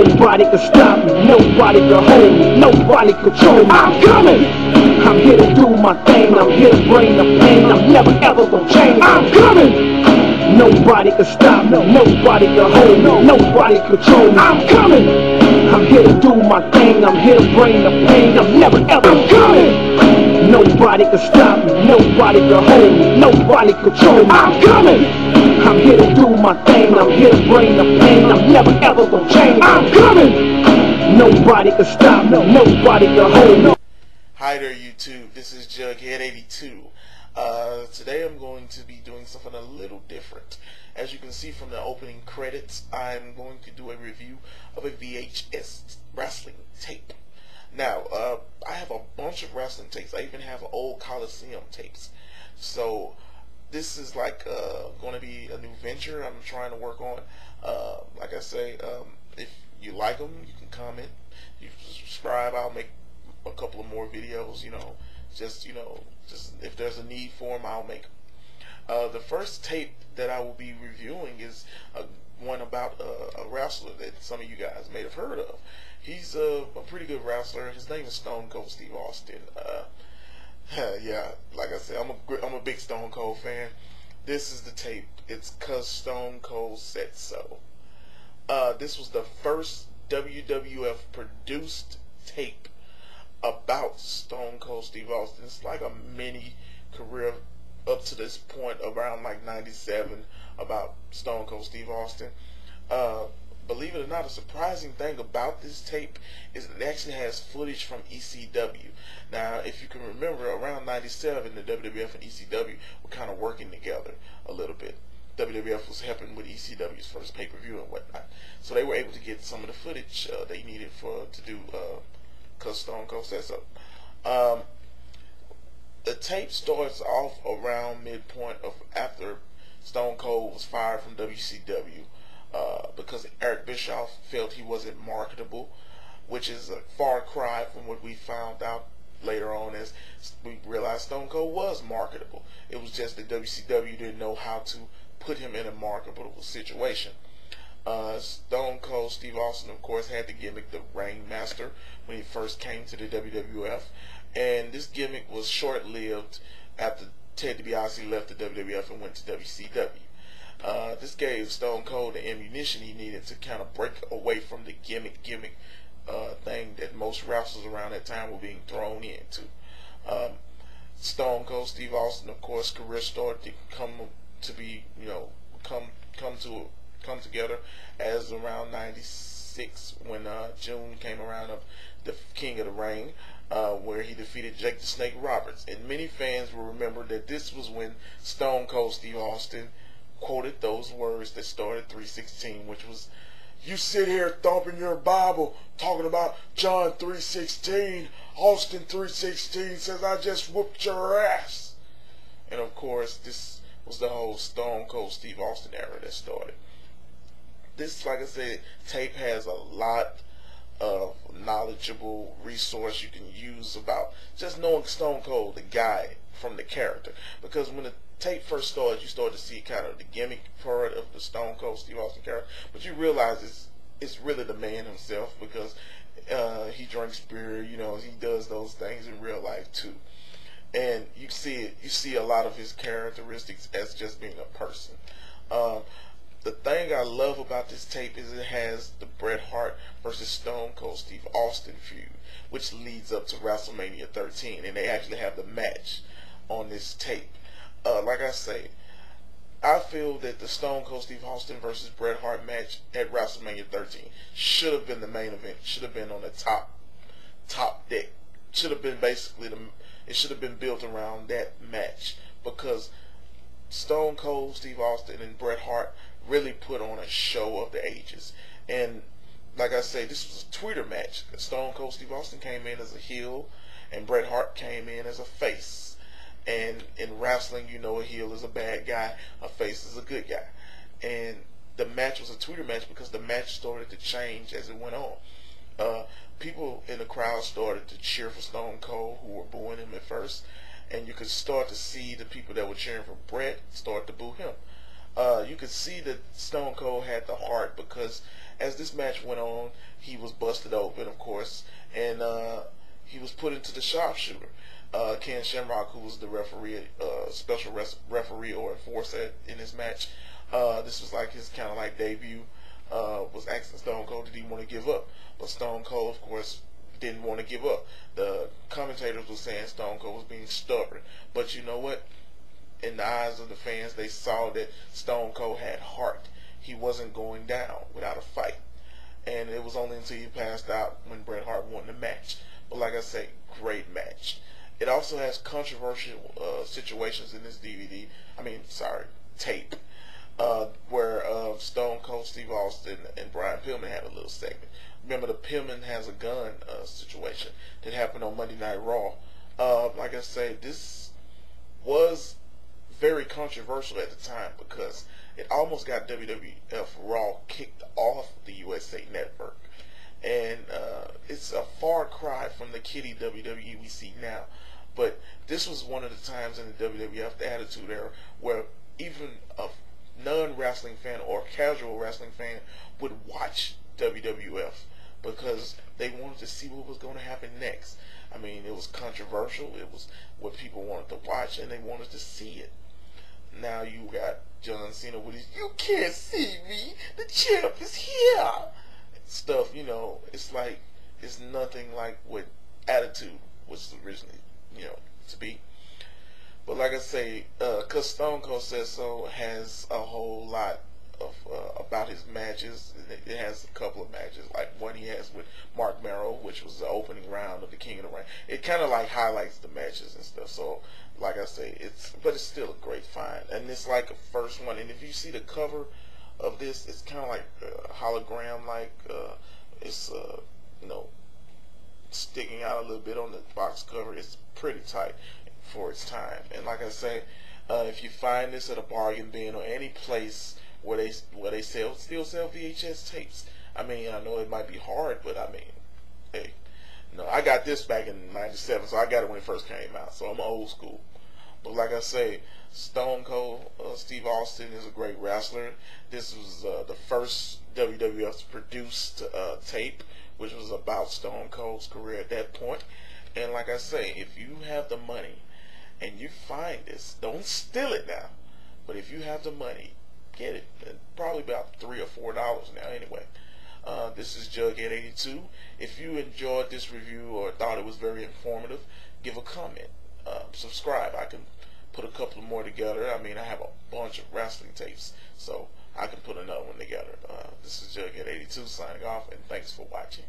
Nobody can stop me, nobody can hold me, nobody control me. I'm coming! I'm here to do my thing, I'm here to bring the pain, I'm never ever gonna change. I'm coming! Nobody can stop me, nobody can hold me, nobody control me. I'm coming! I'm here to do my thing, I'm here to bring the pain, I'm never ever. I'm coming! Nobody can stop me, nobody can hold me, nobody control me. I'm coming! I'm here to do my thing, I'm here to bring the pain, I'm never ever gonna change. I'm coming! Nobody can stop me, nobody can hold me. Hi there YouTube, this is Jughead82. Today I'm going to be doing something a little different. As you can see from the opening credits, I'm going to do a review of a VHS wrestling tape. Now, I have a bunch of wrestling tapes. I even have old Coliseum tapes. So this is like going to be a new venture I'm trying to work on. Like I say, if you like them, you can comment. You can subscribe. I'll make a couple of more videos. Just if there's a need for them, I'll make them. The first tape that I will be reviewing is one about a wrestler that some of you guys may have heard of. He's a pretty good wrestler. His name is Stone Cold Steve Austin. Yeah, like I said, I'm a big Stone Cold fan. This is the tape. It's 'Cause Stone Cold Said So. This was the first WWF produced tape about Stone Cold Steve Austin. It's like a mini career up to this point, around like 97, about Stone Cold Steve Austin. Believe it or not, a surprising thing about this tape is it actually has footage from ECW. Now, if you can remember, around 97, the WWF and ECW were kind of working together a little bit. WWF was helping with ECW's first pay-per-view and whatnot. So they were able to get some of the footage they needed to do 'Cause Stone Cold Said So. The tape starts off around midpoint of after Stone Cold was fired from WCW because Eric Bischoff felt he wasn't marketable, which is a far cry from what we found out later on as we realized Stone Cold was marketable. It was just that WCW didn't know how to put him in a marketable situation. Stone Cold Steve Austin, of course, had the gimmick the Rainmaster when he first came to the WWF, and this gimmick was short-lived after Ted DiBiase left the WWF and went to WCW. This gave Stone Cold the ammunition he needed to kind of break away from the gimmick thing that most wrestlers around that time were being thrown into. Stone Cold Steve Austin, of course, career started to come together as around 96 when June came around of the King of the Ring, where he defeated Jake the Snake Roberts. And many fans will remember that this was when Stone Cold Steve Austin quoted those words that started 3:16, which was, "You sit here thumping your Bible talking about John 3:16. Austin 3:16 says I just whooped your ass." And of course, this was the whole Stone Cold Steve Austin era that started. This, like I said, tape has a lot of knowledgeable resource you can use about just knowing Stone Cold, the guy, from the character. Because when the tape first started, you start to see kind of the gimmick part of the Stone Cold Steve Austin character, but you realize it's really the man himself, because he drinks beer, he does those things in real life too. And you see a lot of his characteristics as just being a person. The thing I love about this tape is it has the Bret Hart versus Stone Cold Steve Austin feud, which leads up to WrestleMania 13, and they actually have the match on this tape. Like I say, I feel that the Stone Cold Steve Austin versus Bret Hart match at WrestleMania 13 should have been the main event. Should have been on the top deck. Should have been basically it should have been built around that match, because Stone Cold Steve Austin and Bret Hart really put on a show of the ages. And like I say, this was a Twitter match. Stone Cold Steve Austin came in as a heel, and Bret Hart came in as a face. And in wrestling, a heel is a bad guy, a face is a good guy. And the match was a Twitter match because the match started to change as it went on. People in the crowd started to cheer for Stone Cold, who were booing him at first, and you could start to see the people that were cheering for Bret start to boo him. You could see that Stone Cold had the heart, because as this match went on, he was busted open, of course, and he was put into the sharpshooter. Ken Shamrock, who was the referee, special referee or enforcer in this match, this was like his kind of like debut. Was asking Stone Cold, did he want to give up? But Stone Cold, of course, didn't want to give up. The commentators were saying Stone Cold was being stubborn. But you know what? In the eyes of the fans, they saw that Stone Cold had heart. He wasn't going down without a fight. And it was only until he passed out when Bret Hart won the match. But like I say, great match. It also has controversial situations in this tape. Where Stone Cold Steve Austin and Brian Pillman had a little segment. Remember, the Pillman has a gun situation that happened on Monday Night Raw. Like I say, this was very controversial at the time because it almost got WWF Raw kicked off the USA Network. And it's a far cry from the kiddie WWE we see now. But this was one of the times in the WWF, the Attitude Era, where even a non-wrestling fan or casual wrestling fan would watch WWF because they wanted to see what was going to happen next. I mean, it was controversial. It was what people wanted to watch, and they wanted to see it. Now you got John Cena with his "You can't see me, the champ is here" stuff. You know, it's like it's nothing like what Attitude was originally, to be. But like I say, cause Stone Cold Says So has a whole lot of about his matches. It has a couple of matches, like one he has with Mark Merrill, which was the opening round of the King of the Ring. It kind of like highlights the matches and stuff. So, like I say, but it's still a great find, and it's like a first one. And if you see the cover of this, it's kind of like hologram, like it's sticking out a little bit on the box cover. It's pretty tight for its time. And like I say, if you find this at a bargain bin or any place where they still sell VHS tapes, I mean, I know it might be hard, but I mean, hey, I got this back in '97, so I got it when it first came out, so I'm old school. But like I say, Stone Cold Steve Austin is a great wrestler. This was the first WWF produced tape, which was about Stone Cold's career at that point. And like I say, if you have the money and you find this, don't steal it now. But if you have the money, get it. Probably about $3 or $4 now anyway. This is Jughead82. If you enjoyed this review or thought it was very informative, give a comment. Subscribe. I can put a couple more together. I mean, I have a bunch of wrestling tapes, so I can put another one together. This is Jughead82 signing off, and thanks for watching.